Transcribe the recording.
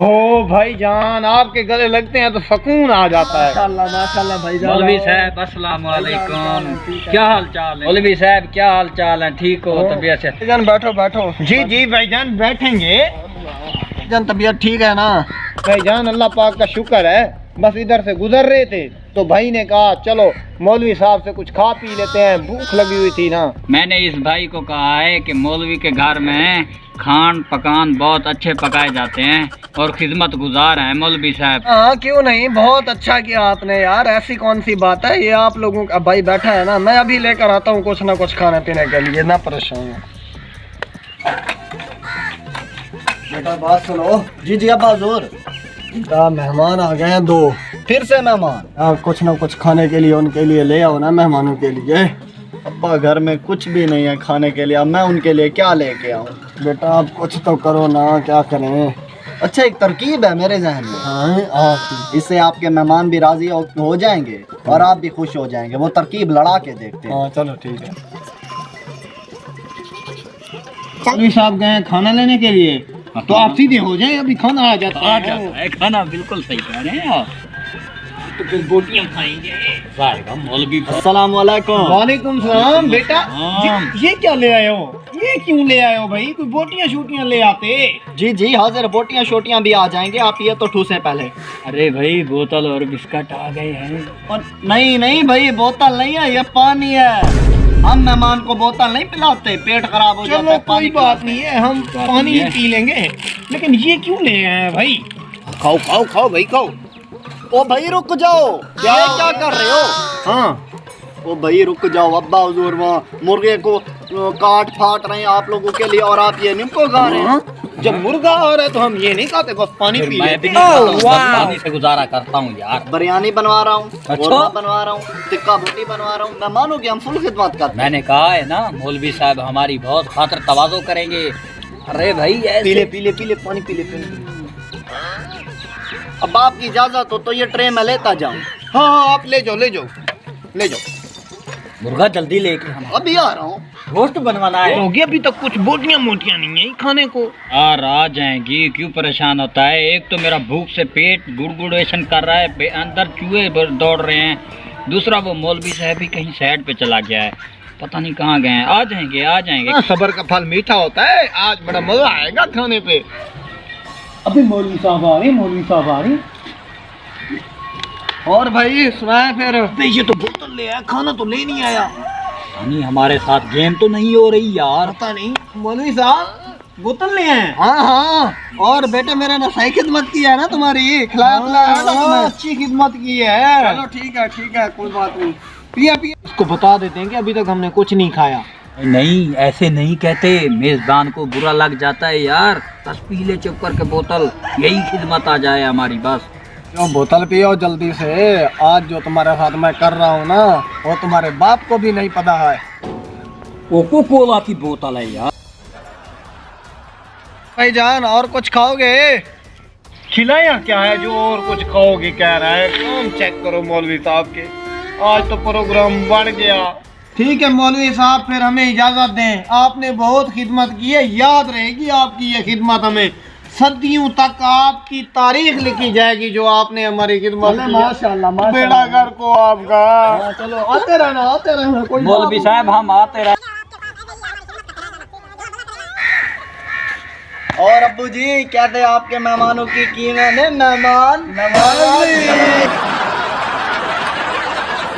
ओ भाईजान, आपके गले लगते हैं तो सुकून आ जाता है। माशाल्लाह भाईजान। मौलवी साहब अस्सलाम वालेकुम, क्या हाल चाल है? मौलवी साहब क्या हाल चाल है? ठीक हो? तबीयत से? भाईजान बैठो बैठो। जी जी भाईजान बैठेंगे। भाईजान तबीयत ठीक है ना? भाईजान अल्लाह पाक का शुक्र है, बस इधर से गुजर रहे थे तो भाई ने कहा चलो मौलवी साहब से कुछ खा पी लेते हैं, भूख लगी हुई थी ना। मैंने इस भाई को कहा है कि मौलवी के घर में खान पकान बहुत अच्छे पकाए जाते हैं और खिदमत गुजार हैं मौलवी साहब। हाँ क्यों नहीं, बहुत अच्छा किया आपने यार। ऐसी कौन सी बात है, ये आप लोगों का भाई बैठा है ना, मैं अभी लेकर आता हूँ कुछ ना कुछ खाने पीने के लिए, ना परेशान हो। बेटा बात सुनो। जी जी अब्बा हुजूर। मेहमान आ गए हैं दो, फिर से मेहमान। कुछ ना कुछ खाने के लिए उनके लिए ले आओ ना, मेहमानों के लिए। अब्बा घर में कुछ भी नहीं है खाने के लिए, अब मैं उनके लिए क्या लेके आऊँ? बेटा आप कुछ तो करो ना, क्या करें। अच्छा एक तरकीब है मेरे जहन में। हाँ आप इससे आपके मेहमान भी राजी हो जाएंगे और आप भी खुश हो जाएंगे। वो तरकीब लड़ा के देखते हैं। हाँ चलो ठीक है। मौलवी साहब गए खाना लेने के लिए तो आप सीधे हो जाए, अभी खाना आ जाता है। खाना बिल्कुल सही कह रहे हैं आप। तो फिर बोटियां खाएंगे मौलवी। अस्सलाम वालेकुम। वालेकुम सलाम। बेटा हाँ। ये क्या ले आए हो? ये क्यों ले आए हो भाई? कोई बोटियां शूटियां ले आते। जी जी हाजिर, बोटियां शोटियां भी आ जाएंगे, आप ये तो ठूसें पहले। अरे भाई बोतल और बिस्किट आ गए हैं। और नहीं नहीं भाई, बोतल नहीं है, ये पानी है। हम मेहमान को बोतल नहीं पिलाते, पेट खराब हो जाता चलो है। कोई बात नहीं है, हम पानी ही पी लेंगे। लेकिन ये क्यों ले आए हैं भाई? खाओ खाओ खाओ भाई खाओ। ओ भाई रुक जाओ, ये क्या कर रहे हो? हाँ ओ भाई रुक जाओ, अब्बा हुजूर वहाँ मुर्गे को काट फाट रहे हैं आप लोगों के लिए और आप ये नींबू खा रहे हैं। जब मुर्गा आ रहा है तो हम ये नहीं खाते, बस पानी पी मैं लेते भी हैं। नहीं खाता हूँ, पानी से गुजारा करता हूँ यार। बिरयानी बनवा रहा हूँ, अच्छा? कोरमा बनवा रहा हूँ, टिक्का बोटी बनवा रहा हूँ। मेहमानों की हम फुल खिदमत करते हैं। मैंने कहा है ना मौलवी साहब हमारी बहुत खातिर तवाज़ो करेंगे। अरे भाई पीले पीले पीले पानी पीले पीले। अब आपकी इजाजत हो तो ये ट्रे में लेता जाऊँ। हाँ हाँ आप ले जाओ ले जाओ ले जाओ। मुर्गा जल्दी लेके हम अभी आ रहा हूँ। रोस्ट बनवाना है। होगी अभी तक कुछ बोटियां मोटियां नहीं है खाने को। यार आ जाएंगी, क्यों परेशान होता है? एक तो मेरा भूख से पेट गुड़गुड़ेशन कर रहा है, अंदर चूहे दौड़ रहे हैं। दूसरा वो मौलवी साहब भी कहीं साइड पे चला गया है, पता नहीं कहाँ गए हैं। आ जाएंगे आ जाएंगे। सबर का फल मीठा होता है, आज बड़ा मजा आएगा खाने पे। अभी मौलवी साहब आ रहे, मौलवी साहब आ रहे। और भाई सुनाया फिर? ये तो बोतल ले आया, खाना तो ले नहीं आया। नहीं हमारे साथ गेम तो नहीं हो रही यार। पता नहीं। मौलवी साहब बोतल ले आए। हाँ हाँ, और बेटे मेरे ने सही खिदमत की है ना तुम्हारी, खिलाया पिलाया है ना तुम्हें? अच्छी खिदमत की है। चलो ठीक है कोई बात नहीं। पिया पिया। इसको बता देते हैं कि अभी तक हमने कुछ नहीं खाया। नहीं ऐसे नहीं कहते, मेजबान को बुरा लग जाता है यार। बस पी ले चुप करके बोतल, यही खिदमत आ जाए हमारी बस। जो बोतल पियो जल्दी से। आज जो तुम्हारे साथ मैं कर रहा हूँ ना, वो तुम्हारे बाप को भी नहीं पता है। कोको कोला की बोतल है यार। भाईजान और कुछ खाओगे? खिलाया क्या है जो और कुछ खाओगे कह रहा है? काम चेक करो मौलवी साहब के, आज तो प्रोग्राम बढ़ गया। ठीक है मौलवी साहब, फिर हमें इजाजत दें। आपने बहुत खिदमत की है, याद रहेगी आपकी ये खिदमत हमें। सदियों तक आपकी तारीख लिखी जाएगी जो आपने हमारी खिदमत की है। माशाल्लाह बेड़ा घर को आपका। चलो आते रहना कोई मौलवी साहब हम आते रहे। और अब्बू जी कहते आपके मेहमानों की कीमत है। मेहमान